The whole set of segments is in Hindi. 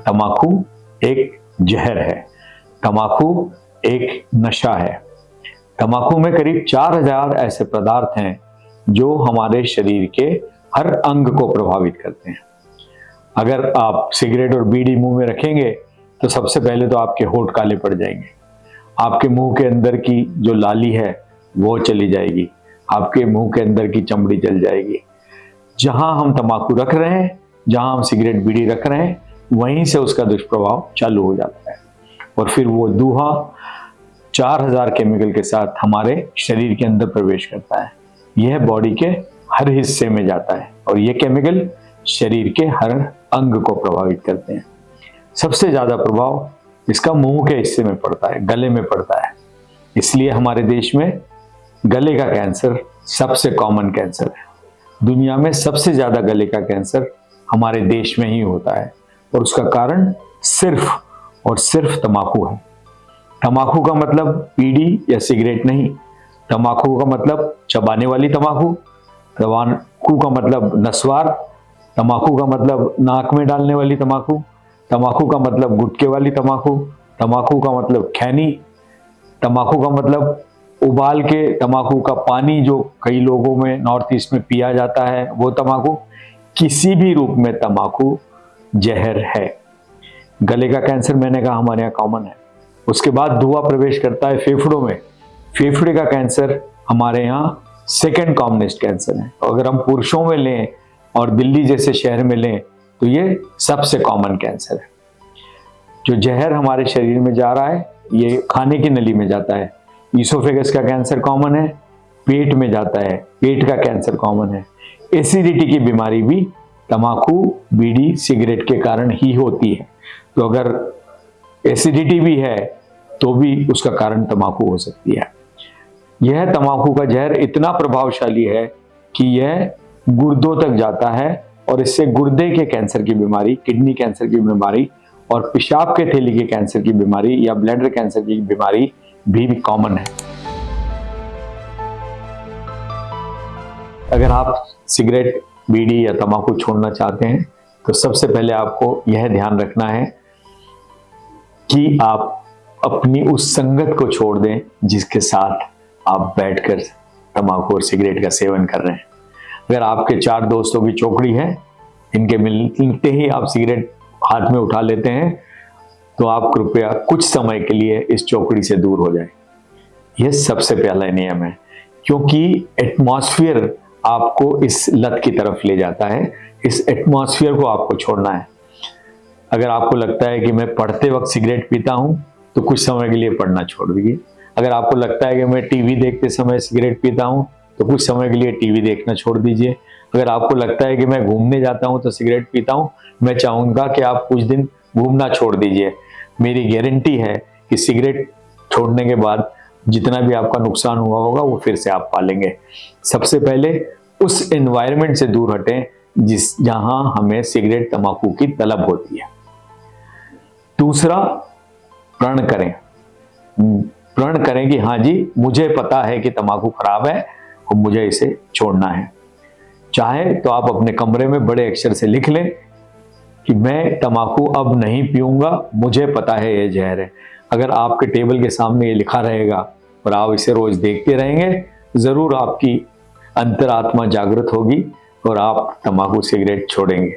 तम्बाकू एक जहर है, तम्बाकू एक नशा है। तम्बाकू में करीब 4000 ऐसे पदार्थ हैं जो हमारे शरीर के हर अंग को प्रभावित करते हैं। अगर आप सिगरेट और बीड़ी मुंह में रखेंगे तो सबसे पहले तो आपके होंठ काले पड़ जाएंगे, आपके मुंह के अंदर की जो लाली है वो चली जाएगी, आपके मुंह के अंदर की चमड़ी जल जाएगी। जहां हम तम्बाकू रख रहे हैं, जहां हम सिगरेट बीड़ी रख रहे हैं, वहीं से उसका दुष्प्रभाव चालू हो जाता है और फिर वो धुआं 4000 केमिकल के साथ हमारे शरीर के अंदर प्रवेश करता है। यह बॉडी के हर हिस्से में जाता है और ये केमिकल शरीर के हर अंग को प्रभावित करते हैं। सबसे ज्यादा प्रभाव इसका मुंह के हिस्से में पड़ता है, गले में पड़ता है। इसलिए हमारे देश में गले का कैंसर सबसे कॉमन कैंसर है। दुनिया में सबसे ज्यादा गले का कैंसर हमारे देश में ही होता है और उसका कारण सिर्फ और सिर्फ तम्बाकू है। तम्बाकू का मतलब बीड़ी या सिगरेट नहीं, तम्बाकू का मतलब चबाने वाली तम्बाकू, तम्बाकू का मतलब नस्वार, तम्बाकू का मतलब नाक में डालने वाली तम्बाकू, तम्बाकू का मतलब गुटके वाली तम्बाकू, तम्बाकू का मतलब खैनी, तम्बाकू का मतलब उबाल के तम्बाकू का पानी जो कई लोगों में नॉर्थ ईस्ट में पिया जाता है वो तम्बाकू। किसी भी रूप में तम्बाकू जहर है। गले का कैंसर मैंने कहा हमारे यहाँ कॉमन है। उसके बाद धुआं प्रवेश करता है फेफड़ों में। फेफड़े का कैंसर हमारे यहाँ सेकंड कॉमनेस्ट कैंसर है। अगर हम पुरुषों में लें और दिल्ली जैसे शहर में लें तो ये सबसे कॉमन कैंसर है। जो जहर हमारे शरीर में जा रहा है ये खाने की नली में जाता है। ईसोफेगस का कैंसर कॉमन है, पेट में जाता है, पेट का कैंसर कॉमन है। एसिडिटी की बीमारी भी तम्बाकू, बीड़ी, सिगरेट के कारण ही होती है। तो अगर एसिडिटी भी है तो भी उसका कारण तम्बाकू हो सकती है। यह तम्बाकू का जहर इतना प्रभावशाली है कि यह गुर्दों तक जाता है और इससे गुर्दे के कैंसर की बीमारी, किडनी कैंसर की बीमारी और पेशाब के थैली के कैंसर की बीमारी या ब्लैडर कैंसर की बीमारी भी कॉमन है। अगर आप सिगरेट, बीड़ी या तम्बाकू छोड़ना चाहते हैं तो सबसे पहले आपको यह ध्यान रखना है कि आप अपनी उस संगत को छोड़ दें जिसके साथ आप बैठकर तम्बाकू और सिगरेट का सेवन कर रहे हैं। अगर आपके 4 दोस्तों की चौकड़ी है, इनके मिलते ही आप सिगरेट हाथ में उठा लेते हैं तो आप कृपया कुछ समय के लिए इस चौकड़ी से दूर हो जाएं। यह सबसे पहला नियम है क्योंकि एटमॉस्फेयर आपको इस लत की तरफ ले जाता है। इस एटमॉस्फेयर को आपको छोड़ना है। अगर आपको लगता है कि मैं पढ़ते वक्त सिगरेट पीता हूं तो कुछ समय के लिए पढ़ना छोड़ दीजिए। अगर आपको लगता है कि मैं टीवी देखते समय सिगरेट पीता हूं तो कुछ समय के लिए टीवी देखना छोड़ दीजिए। अगर आपको लगता है कि मैं घूमने जाता हूं तो सिगरेट पीता हूं, मैं चाहूंगा कि आप कुछ दिन घूमना छोड़ दीजिए। मेरी गारंटी है कि सिगरेट छोड़ने के बाद जितना भी आपका नुकसान हुआ होगा वो फिर से आप पालेंगे। सबसे पहले उस एनवायरनमेंट से दूर हटें जहां हमें सिगरेट, तम्बाकू की तलब होती है। दूसरा, प्रण करें। प्रण करें कि हाँ जी, मुझे पता है कि तम्बाकू खराब है और मुझे इसे छोड़ना है। चाहे तो आप अपने कमरे में बड़े अक्षर से लिख लें कि मैं तम्बाकू अब नहीं पीऊंगा, मुझे पता है ये जहर है। अगर आपके टेबल के सामने ये लिखा रहेगा और आप इसे रोज देखते रहेंगे, जरूर आपकी अंतरात्मा जागृत होगी और आप तम्बाकू, सिगरेट छोड़ेंगे।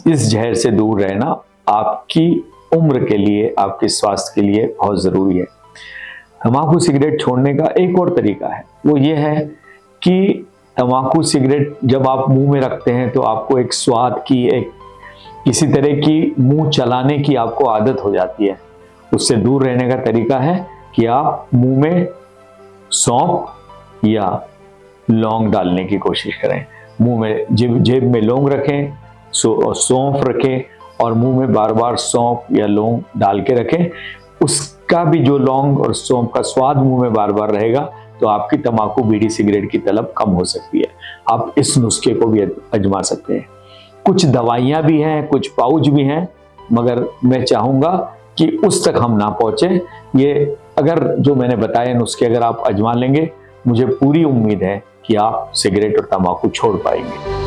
इस जहर से दूर रहना आपकी उम्र के लिए, आपके स्वास्थ्य के लिए बहुत जरूरी है। तम्बाकू, सिगरेट छोड़ने का एक और तरीका है, वो ये है कि तम्बाकू, सिगरेट जब आप मुंह में रखते हैं तो आपको एक स्वाद की, एक किसी तरह की मुंह चलाने की आपको आदत हो जाती है। उससे दूर रहने का तरीका है कि आप मुंह में सौंफ या लौंग डालने की कोशिश करें। मुंह में जेब में लौंग रखें, सौंफ रखें और मुंह में बार बार सौंफ या लौंग डाल के रखें। उसका भी जो लौंग और सौंफ का स्वाद मुंह में बार बार रहेगा तो आपकी तम्बाकू, बीड़ी, सिगरेट की तलब कम हो सकती है। आप इस नुस्खे को भी आजमा सकते हैं। कुछ दवाइयां भी हैं, कुछ पाउच भी हैं, मगर मैं चाहूंगा कि उस तक हम ना पहुंचे। ये अगर जो मैंने बताए नुस्खे अगर आप आजमा लेंगे, मुझे पूरी उम्मीद है कि आप सिगरेट और तम्बाकू छोड़ पाएंगे।